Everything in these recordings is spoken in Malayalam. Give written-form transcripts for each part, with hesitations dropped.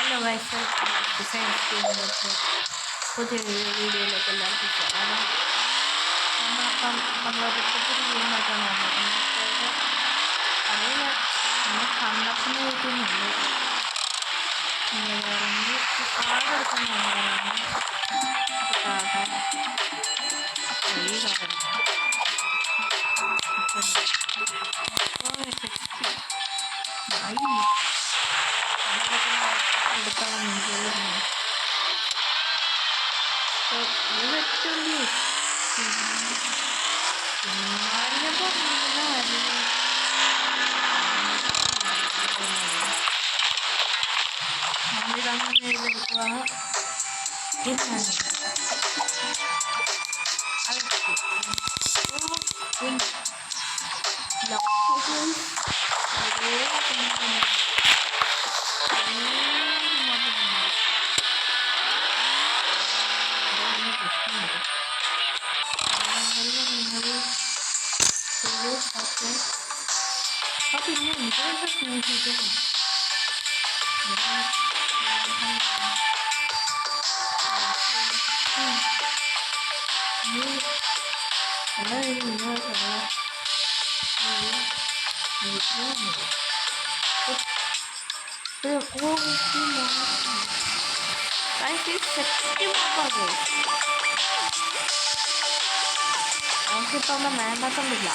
Hello guys, welcome two science ടീമിലേക്ക് പുതിയൊരു വീഡിയോയിലേക്ക് എല്ലാവർക്കും സ്വാഗതം. നമ്മളൊരു പുതിയൊരു ഗെയിമായിട്ടാണ് വന്നിരിക്കുന്നത്. അറിയില്ല, നമ്മൾ കണ്ടപ്പിന് കിട്ടുന്നുണ്ട്. ഇറങ്ങി കാടെടുക്കുന്നതാണ് നമുക്കിപ്പോൾ വേണ്ടാത്തുണ്ടില്ല.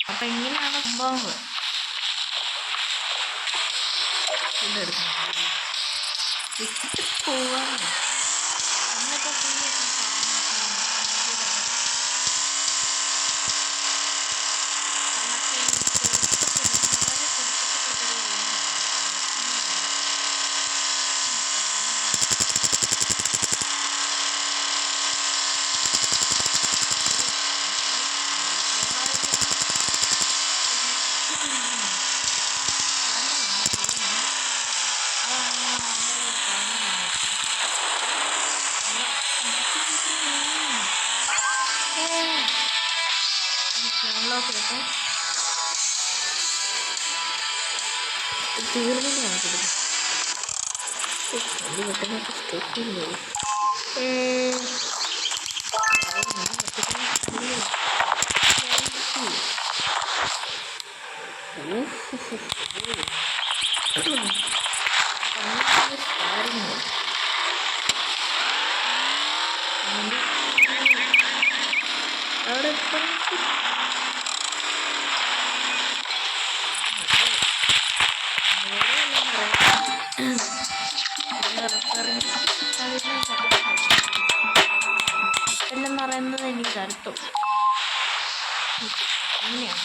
അപ്പൊ ഇങ്ങനെയാണ് സംഭവങ്ങൾ. പോവാണ് എന്ന് പറയുന്നത് എനിക്ക് അർത്ഥം ഇങ്ങനെയാണ്.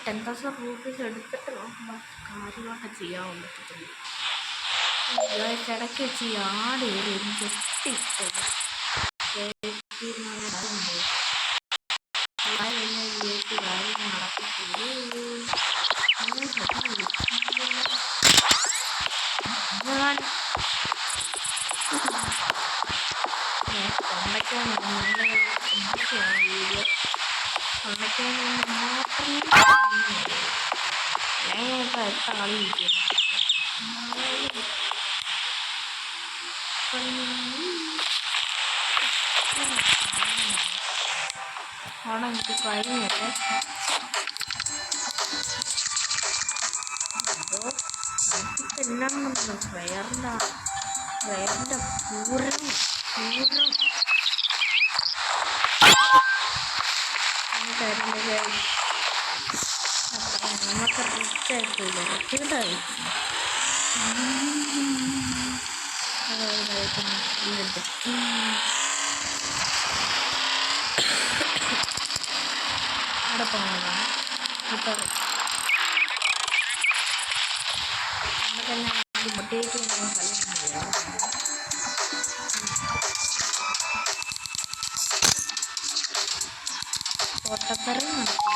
₹10,000 എടുത്തിട്ട് നോക്കുമ്പോൾ കാര്യങ്ങളൊക്കെ ചെയ്യാൻ പറ്റത്തില്ല. ഇടയ്ക്ക് വെച്ച് ആട് കയറി ജെട്ടിട്ടത് എനിക്ക് കഴിഞ്ഞിട്ട് എല്ലാം വയറിൻ്റെ പൂരം നമുക്ക് റിച്ചായിട്ടില്ല റിച്ചായി അവിടെ പോകുന്നതാണ് ഇപ്പോൾ നമുക്കെല്ലാം മുട്ടേക്ക് സ്ഥലമൊന്നുമില്ല. തോട്ടക്കറി നടത്തി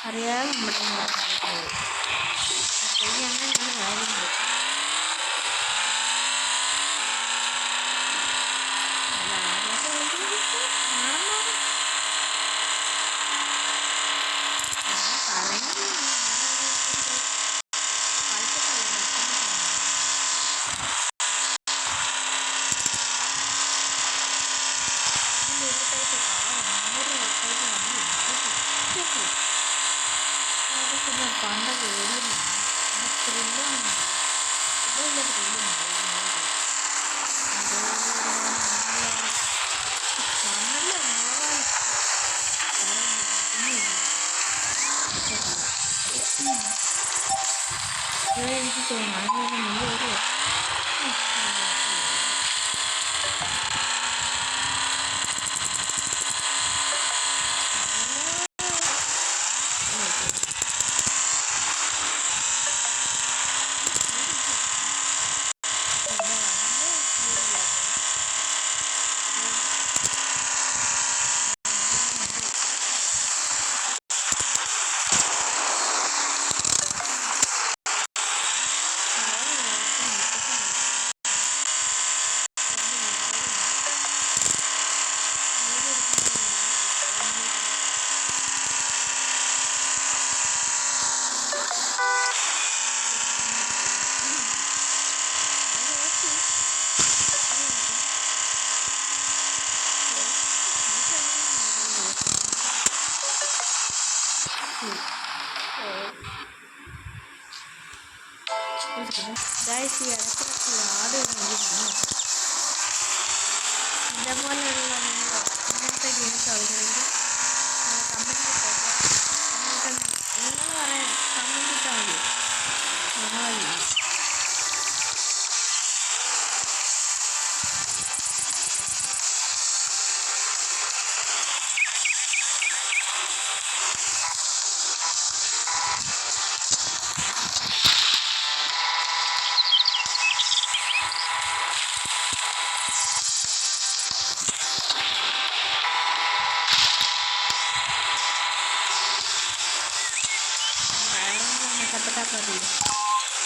അറിയാതെ നമ്മുടെ അങ്ങനെയാണ് കാര്യങ്ങൾ. എനിക്ക് തോന്നുന്നു guys, ഈ ഇടയ്ക്കിടയ്ക്ക് ആട് ഇതേപോലെയുള്ള നിങ്ങൾ ഇങ്ങനത്തെ ഗെയിംസ് കളിക്കണമെങ്കിൽ കമൻറ്റ് നിങ്ങൾ പറയാം കമൻറ്റ് ഇട്ടാൽ മതി.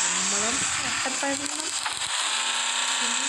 നമ്മളും കഷ്ടപ്പെടണം. പിന്നെ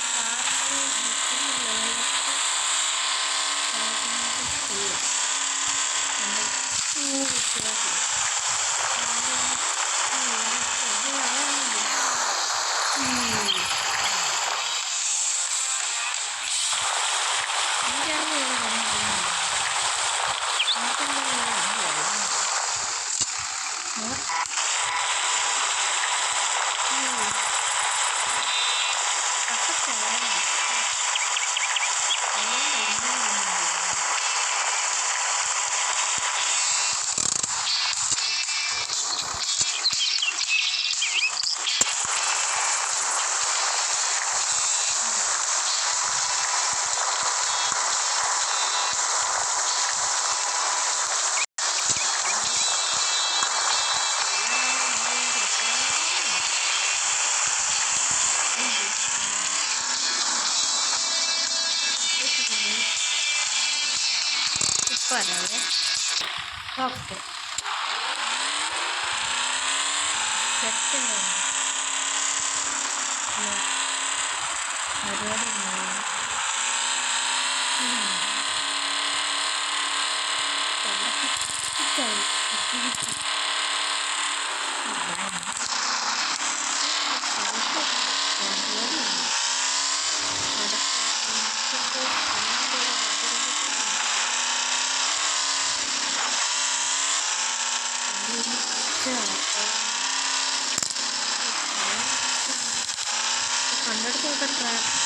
ഓക്കെ സെറ്റല്ലേ പരിപാടി കണ്ടെടുത്ത് നോക്കാൻ ട്രാഫിക്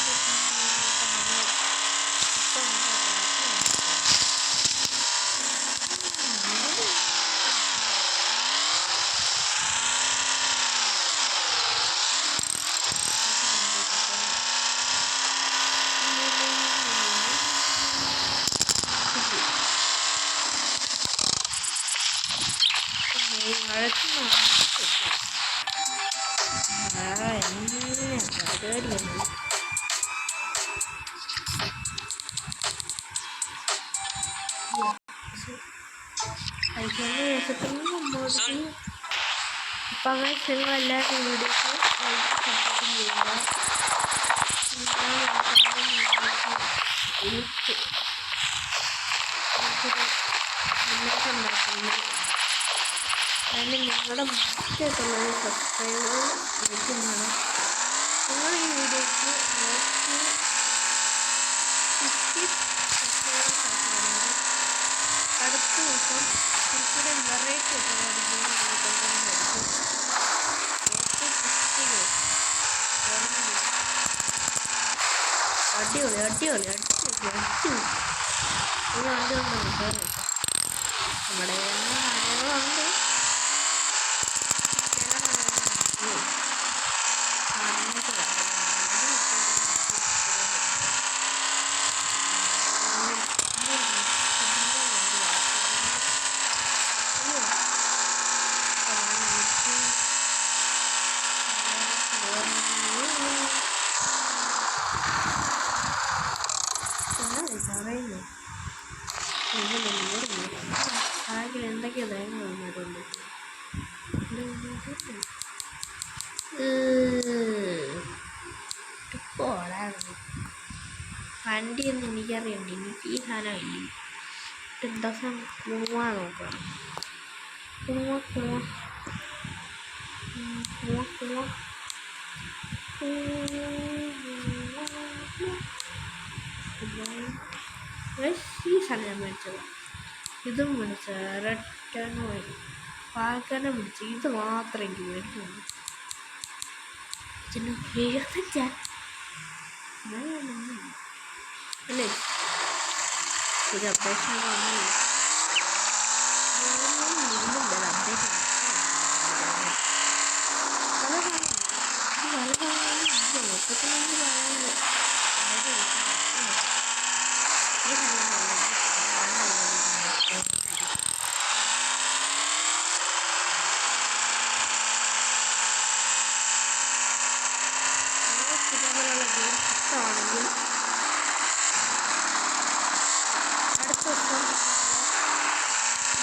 അപ്പോൾ അങ്ങനെ സിനിമ എല്ലാവരും വീഡിയോസ് സപ്പോർട്ട് ചെയ്യുക. ഉണ്ടാക്കുന്നു അതിന് നിങ്ങളുടെ മറ്റായിട്ടുള്ളൊരു സബ്സ്ക്രൈബ് ലഭിക്കുന്നതാണ്. നിങ്ങൾ ഈ വീഡിയോക്ക് അടുത്ത ദിവസം കുറച്ചുകൂടെ വെറൈറ്റി അടിപൊളി അടിപൊളി അടിപൊളി അടിപൊളി ഈ വണ്ടി കൊണ്ട് നമ്മുടെ ആളുകളുണ്ട്. ആകെ എന്തൊക്കെയാ തേങ്ങ വന്നിട്ടുണ്ട്. പോടായിരുന്നു വണ്ടിയൊന്നും എനിക്കറിയണ്ട. എനിക്ക് ഈ സാധനം ഇല്ല. എന്താ കുണുവാ നോക്കണം. കുണുവ കുണുവ കുണുവ കുണുവ ഈ സാധനം ഞാൻ മേടിച്ചത്. ഇതും മേടിച്ച ഒരൊറ്റെണ്ണം വരും. പാൽക്കന്നെ പിടിച്ച് ഇത് മാത്രം എനിക്ക് മേടിക്കുള്ളൂ. പിന്നെ 75 അല്ലേ ഒരു അപ്ഡേഷൻ വന്നില്ല. അപ്ഡേഷൻ ഇതുപോലുള്ള ഗെയിം ഇഷ്ടമാണെങ്കിൽ അടുത്ത ദിവസം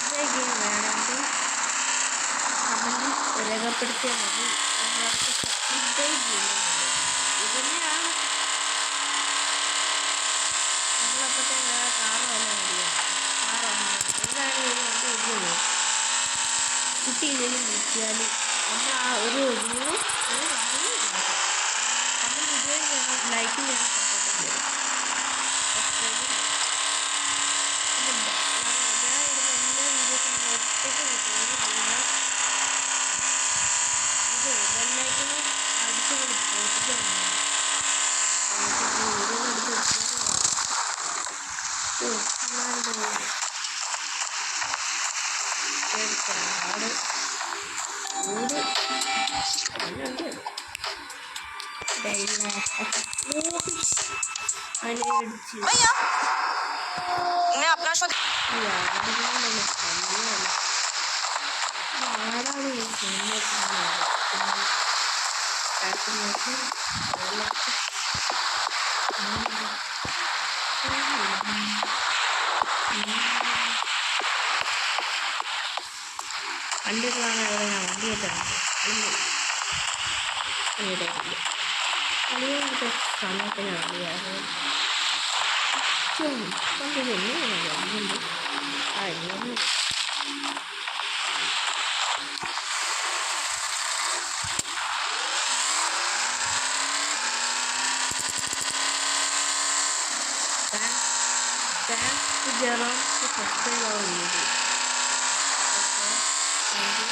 ഇതേ ഗെയിം വേണമെങ്കിൽ കമൻറ്റിൽ രേഖപ്പെടുത്തിയാൽ മതി. ഇതേ ഗെയിം ഇതന്നെയാണ് നമ്മളപ്പോഴത്തെ കാറ് വല്ല മതിയാണ്. കാറ് എന്തായാലും ഒരു വണ്ടി ഒഴിയുള്ളൂ. കിട്ടിയില്ലെങ്കിലും കിട്ടിയാലും നമ്മൾ ആ ഒരു ഒഴിഞ്ഞു ലൈക്ക് ചെയ്യണം, സപ്പോർട്ട് ചെയ്യണം. ഞാൻ ഇടുന്ന എല്ലാ വീഡിയോസും ഒറ്റയ്ക്ക് കിട്ടുന്നത് ഇത് വെള്ളൈക്കനും അടിച്ചു കൊടുക്കണം. मैं अपना शो കണ്ടിട്ടാണ് ഇവിടെ ഞാൻ വണ്ടിയായിട്ടാണ് കളിയുടെ സമയത്ത് ഞാൻ വണ്ടിയാണ് വണ്ടിയുണ്ട് Thanks to Jerome to subscribe our video. Okay, thank you.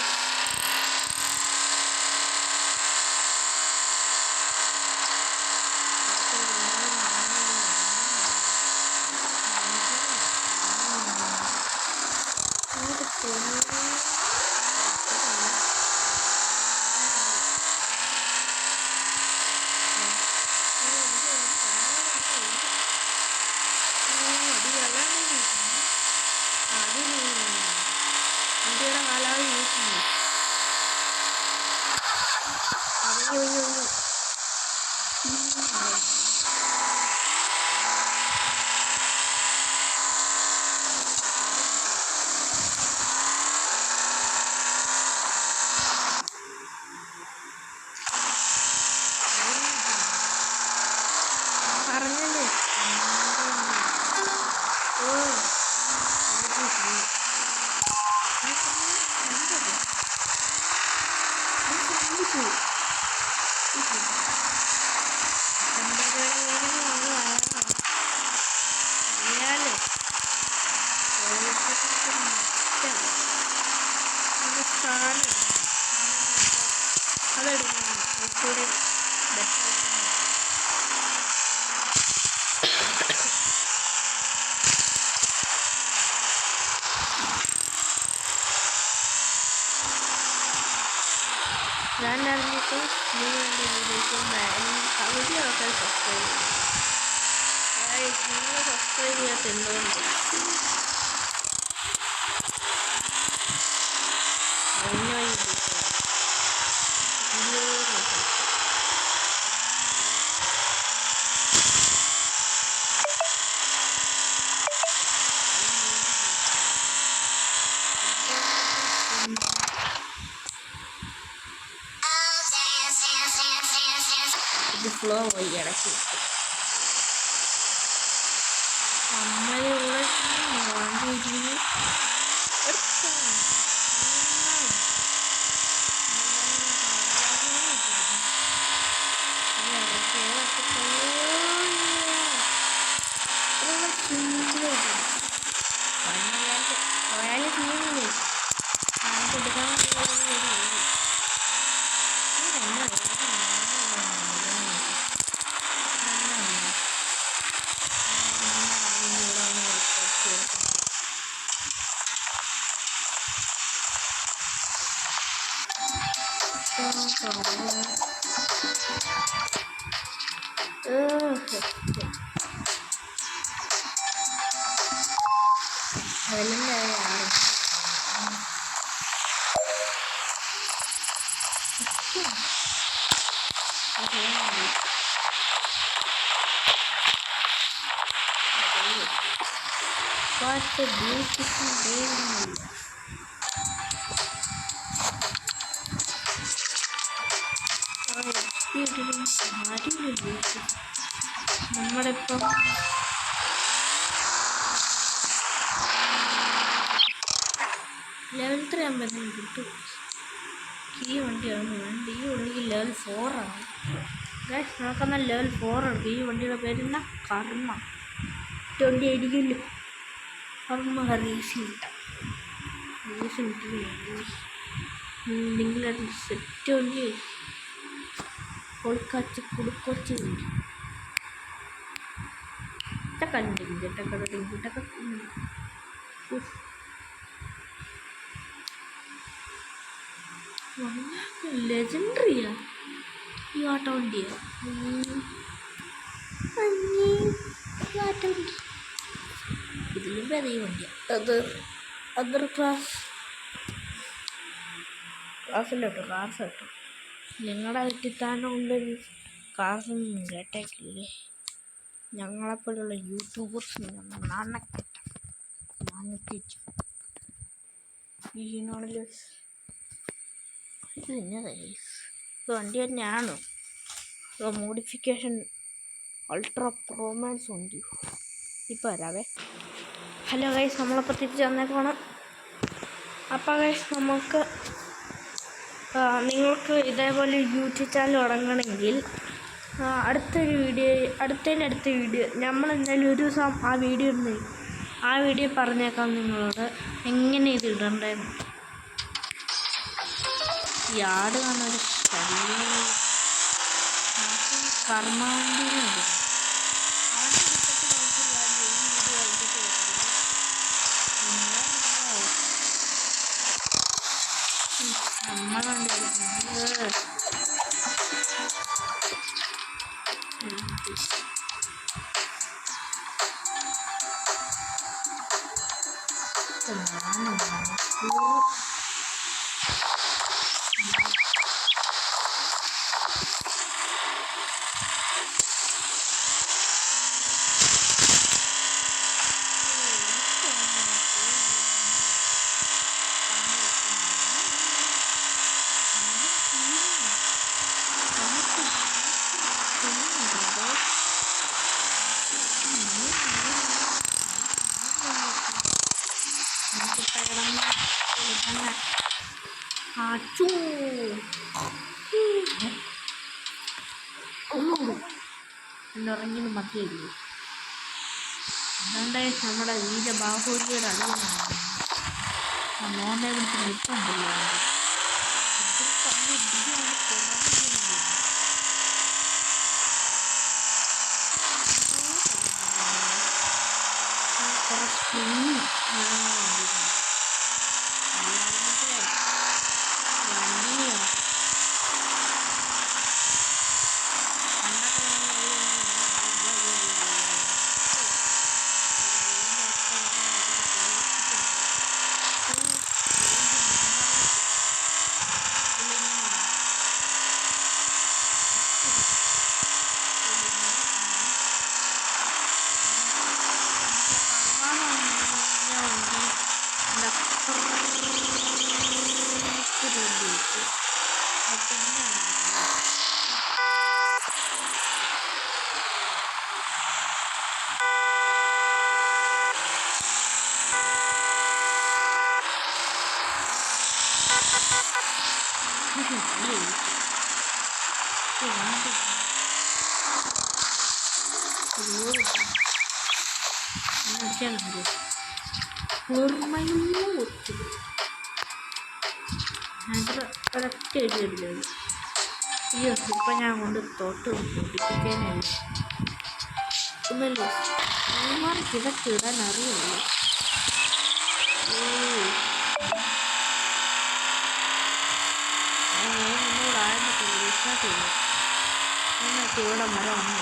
Dan dari itu dengan video pagi akan subscribe. Guys, semua subscribe ya teman. Hanya itu. Di flow ya lagi. Sampai ulas mau ini. What a beautiful day. നമ്മളിപ്പം ലെവൽ 3 ആകുമ്പോഴത്തേക്കും കിട്ടും. ഈ വണ്ടിയാണ് വണ്ടി ഉണ്ടെങ്കിൽ ലെവൽ 4 ആണ്. ഗൈസ് നോക്കുന്ന ലെവൽ 4 ആണ്. ഈ വണ്ടിയുടെ പേരെന്ന കർമ്മ 20 അടിക്കില്ല. കർമ്മ റേസിംഗ് നിങ്ങളത് സെറ്റ് വണ്ടി കൊടുക്കാച്ച് കൊടുക്കൊച്ച് വണ്ടി ലെജൻഡറിയാ ഈ ആട്ട വണ്ടിയാ. ഇതിലും അതേ വണ്ടിയാ. അതർ ക്ലാസ്സിലോട്ടോ കാർസ് കേട്ടോ. നിങ്ങളുടെ തെറ്റിദ്ധാരണ കൊണ്ട് കാർസൊന്നും കേട്ടേക്കില്ലേ. ഞങ്ങളെപ്പോലുള്ള യൂട്യൂബേഴ്സ് നാണക്കെട്ട ഈ നോണിൽ ഇത് തന്നെ ഇത് വണ്ടി തന്നെയാണ് മോഡിഫിക്കേഷൻ അൾട്രാ പ്രോമാൻസ് വണ്ടി. ഇപ്പോൾ വരാവേ. ഹലോ ഗൈസ്, നമ്മളപ്പോൾ തിരിച്ച് വന്നേക്കാണ്. അപ്പോൾ ഗൈസ് നിങ്ങൾക്ക് ഇതേപോലെ യൂട്യൂബ് ചാനൽ തുടങ്ങണമെങ്കിൽ അടുത്ത വീഡിയോ നമ്മളെന്തായാലും ഒരു ദിവസം ആ വീഡിയോ പറഞ്ഞേക്കാം നിങ്ങളോട് എങ്ങനെ ഇത് ഇടണ്ടേന്ന്. ഈ ആട് കാണൊരു കർമാണ്ടിനുണ്ട്. നമ്മളുണ്ട് ഇറങ്ങിന് മതിയല്ലോ. അതുകൊണ്ട് നമ്മുടെ വീരബാഹുല്യയുടെ അറിയുന്നുണ്ട്. മോനെ വിളിച്ച് നിൽപ്പുണ്ടല്ലോ. ഒരൊറ്റ എഴുതിയില്ല. ഇപ്പം ഞാൻ കൊണ്ട് തൊട്ട് പൊട്ടിപ്പിക്കാനായി ഒന്നല്ലോ. ഇവർക്ക് ഇതൊക്കെ ഇടാൻ അറിയുള്ളൂ. എന്നോട് ആയെന്നൊക്കെ വിശ്വാസമില്ല. എന്നൊക്കെ ഇവിടെ മരം വന്നു.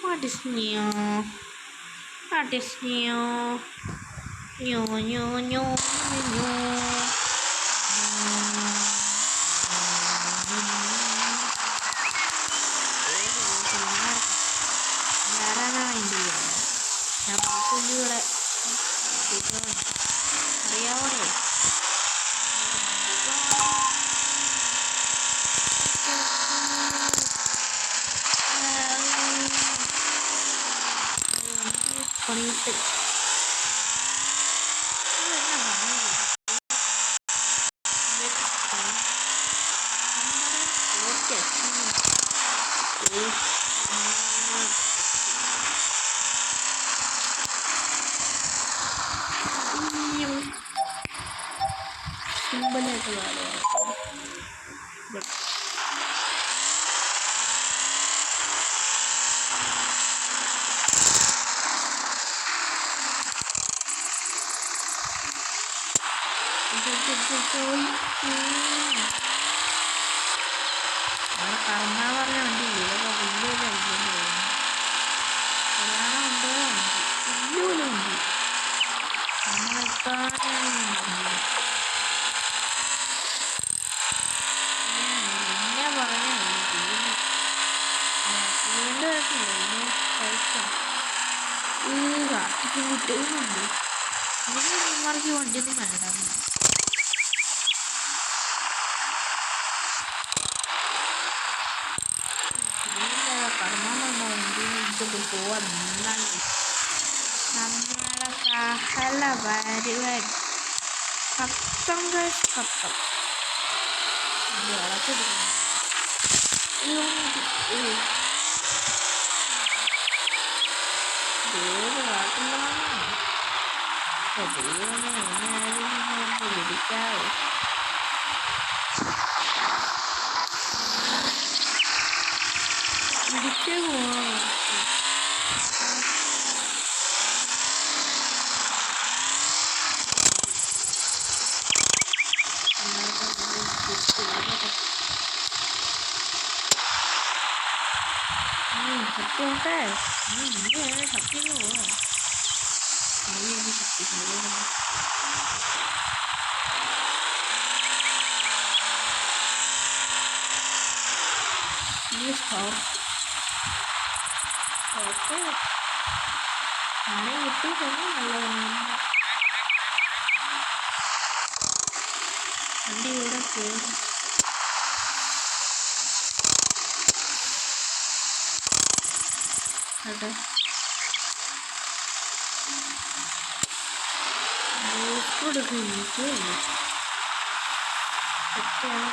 What is new? What is new? New, new, new, new. ഞാൻ പാട്ടുകൂടെ അറിയാവണേ. പണിയിട്ട് സിമ്പിളായിട്ട് പാടുക. കർമ്മ പറഞ്ഞ വണ്ടി ഇതൊക്കെ വലിയ ഉണ്ട്. വലിയ ഉണ്ട്. പിന്നെ പറഞ്ഞ വീണ്ടും കാട്ടിക്ക് കുട്ടികളുണ്ട്. ഇവന്മാർക്ക് വണ്ടിയൊന്നും വേണ്ട. പോവാൻ നമ്മുടെ സഹല പരിപാടി കത്തം കത്തം വളച്ചെടുക്കണം. ഏത് കാട്ടിലാണ് ദൈവമേ എങ്ങനെയായാലും വിളിക്കാവോ. വിളിച്ചേ പോകണം. സത്യമാട്ടെ ഇങ്ങനെയാണ് സത്യം പോവാ. ആണെ കിട്ടി തന്നെ നല്ലതാണ്. വണ്ടി ഇവിടെ കയറി അതെ കൊടുക്കും. എനിക്ക് സത്യമാണ്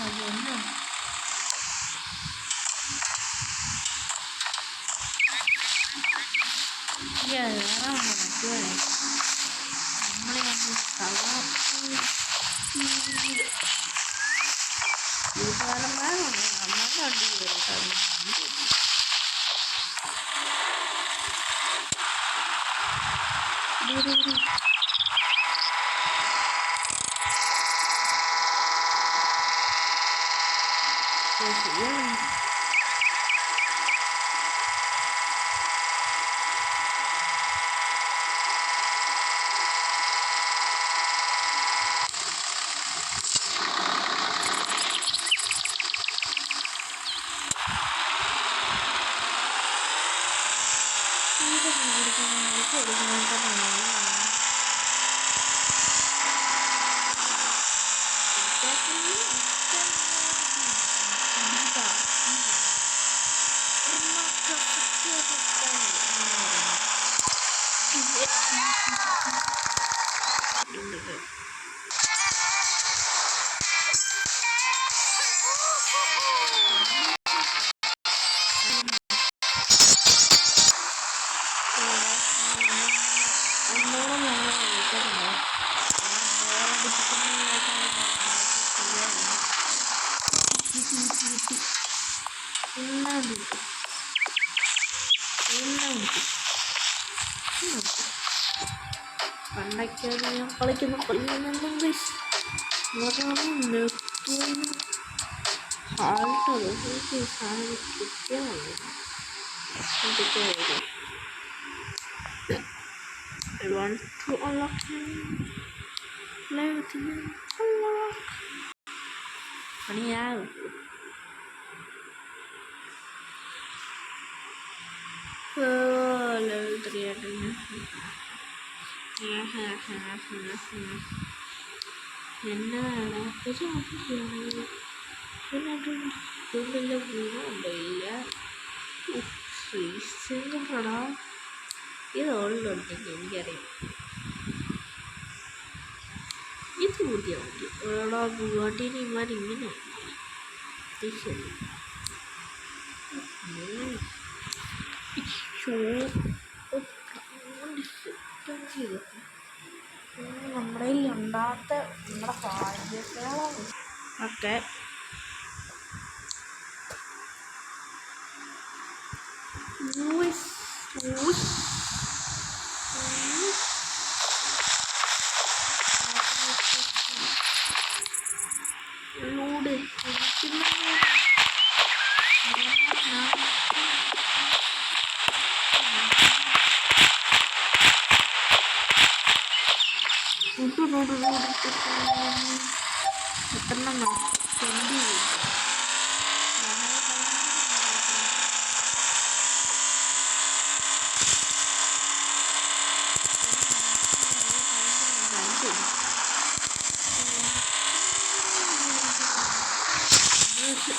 അതൊന്നും വേറെ മറ്റുപോലെ നമ്മളെ വീട്ടുകാരന്മാരാണ് നമ്മളുടെ വണ്ടി കയറി പണ്ടൊക്കെ ഞാൻ കളിക്കുന്ന കളിയൊന്നും ഹാൾട്ടത് സാധനം കിട്ടിയാൽ I want to unlock him. Let him unlock. പണിയാവും. Level 3 ആയിട്ടുണ്ട്. എന്നാണ് ഇതിൻ്റെ ഗുണമുണ്ടില്ല. ഫ്രീസിങ്ങടാ ഇത് ഓൾഡുണ്ടെങ്കിൽ എനിക്കറിയാം. ഇത് പുതിയ വണ്ടി ഒരാളാ ഗുവാഹട്ടീനെ ഇമാരിങ്ങനെ ശരി നമ്മുടെ ഉണ്ടാത്ത നമ്മുടെ ഭാഗ്യങ്ങളാണ് ഒക്കെ. ലൂഡ് എത്രണ്ണം 20 കറക്റ്റ്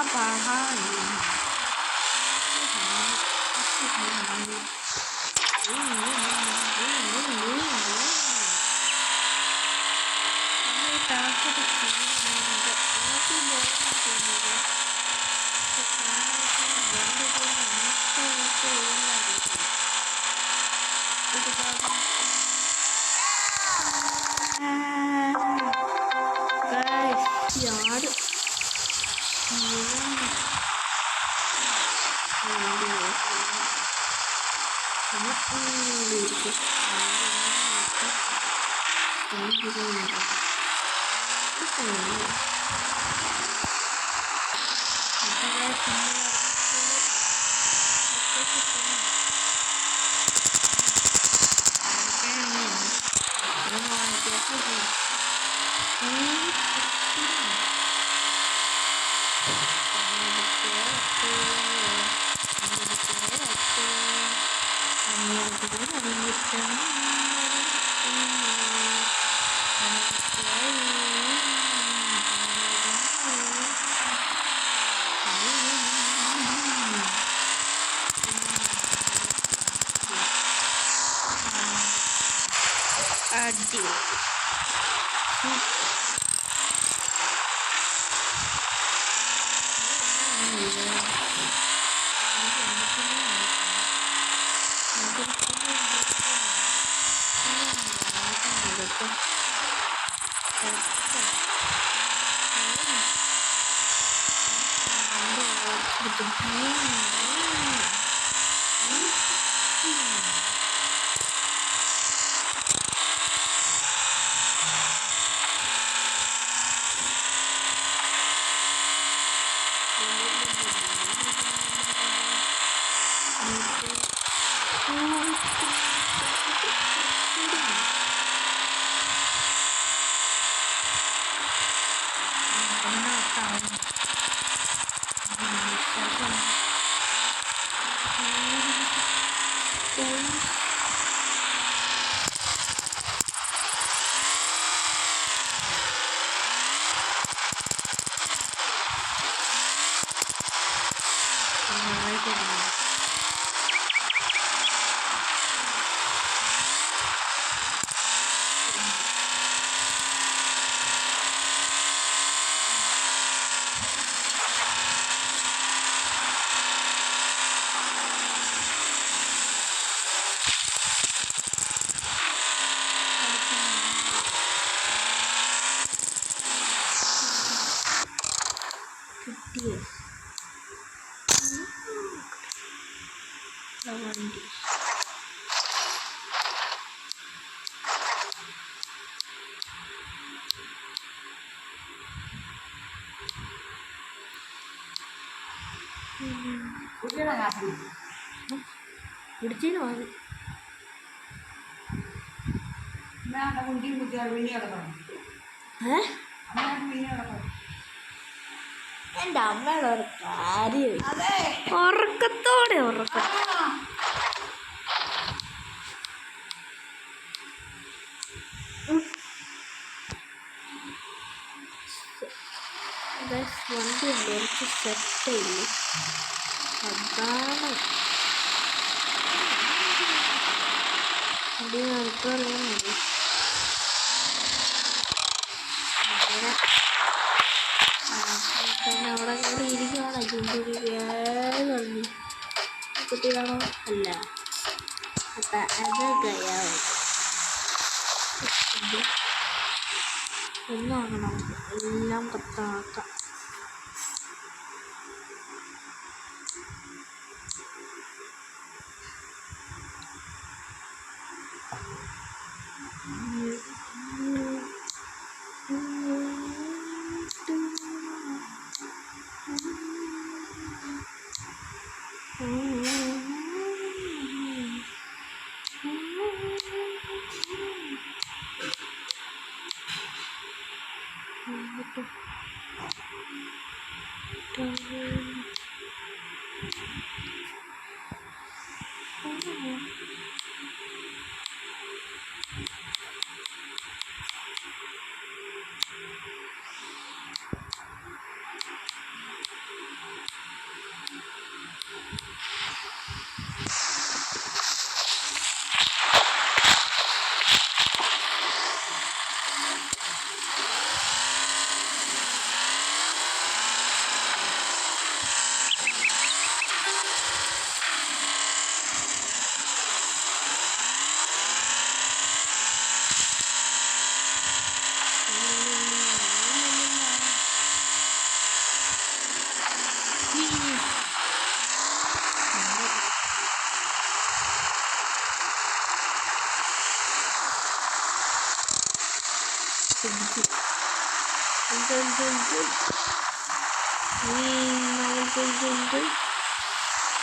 പാടാ പാടാ യാട് അടി വണ്ടി പിടിച്ചതിന് വാങ്ങി എൻ്റെ അമ്മയുടെ ഒരു കാര്യം ഉറക്കത്തോടെ ഉറക്കം വണ്ടി എനിക്ക് സെറ്റില്ല അതാണ് വണ്ടി നടത്തറിയാൻ മതി പിന്നെ അവിടെ കൂടെ ഇരിക്കുകയാണ് ചുണ്ടിരിക്കുന്നു കുട്ടികളാണോ അല്ല അപ്പം അത് കഴിയാവും ഒന്നാകണം എല്ലാം പത്താക്കാം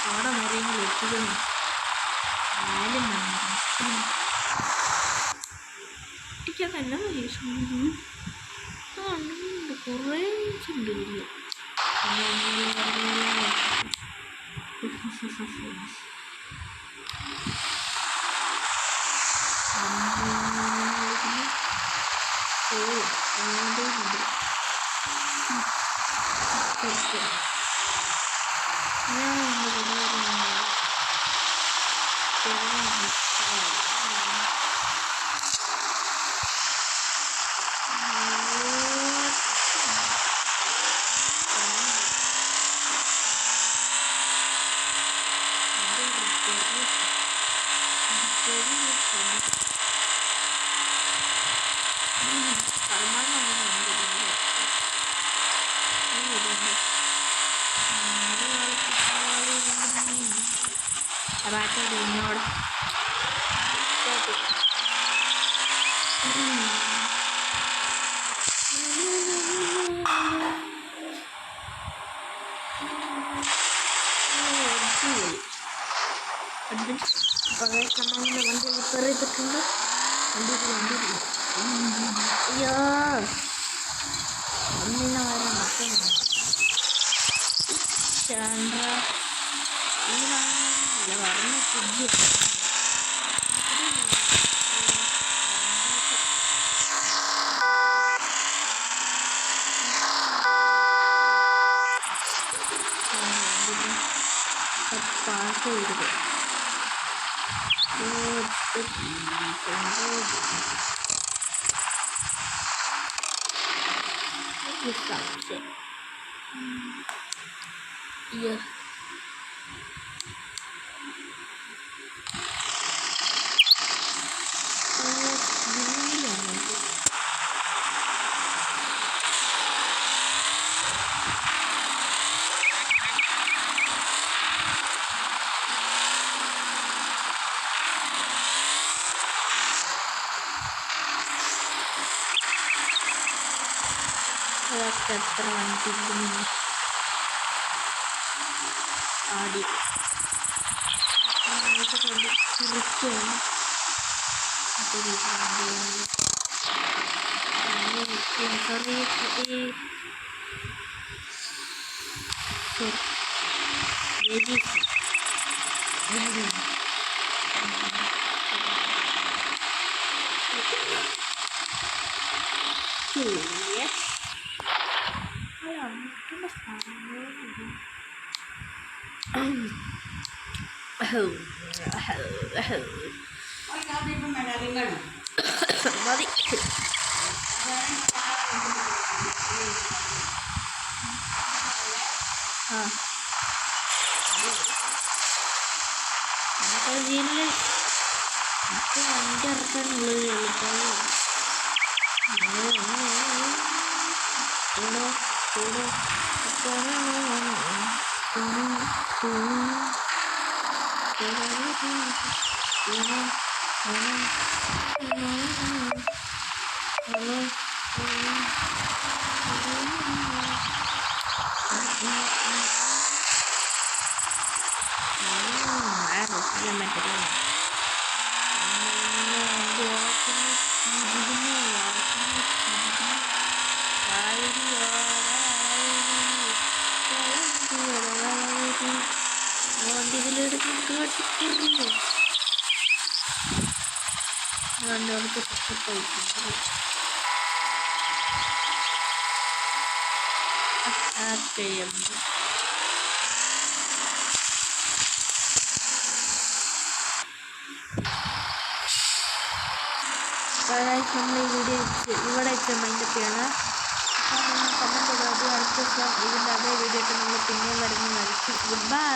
അവിടെ മരങ്ങൾ എത്തിക്കുന്നു കുട്ടിക്കൊക്കെ എന്നാ കുറേ ഉണ്ട് എന്നോട് നമ്മളിങ്ങനെ വണ്ടി റിപ്പയർ ചെയ്തിട്ടുണ്ട്. അയ്യോ ഒന്നിനെ വരെ മറ്റൊന്ന് ചാണ്ട പറഞ്ഞ ഫ്രിഡ്ജ് പാസ് ചെയ്തത് അതൊക്കെ എത്ര വണ്ടി ആടി കുറിക്കാണ് മതി ജില്ല നമുക്ക് വണ്ടി ഇറക്കാനുള്ളത് എളുപ്പമാണ്. കാട്ടിക്കുറിഞ്ഞു രണ്ടാമത്തെ സക്സസ് അറ്റാക്ക് ചെയ്യുന്നു. നമ്മൾ ഈ വീഡിയോ ഇവിടെ വെച്ച് മൈൻഡപ്പ് ചെയ്യണം. കമൻറ്റ് ചെയ്ത് അടുത്ത ഇതിൻ്റെ അതേ വീഡിയോ നമ്മൾ പിന്നെയും വരുന്നതായിരിക്കും. Good bye.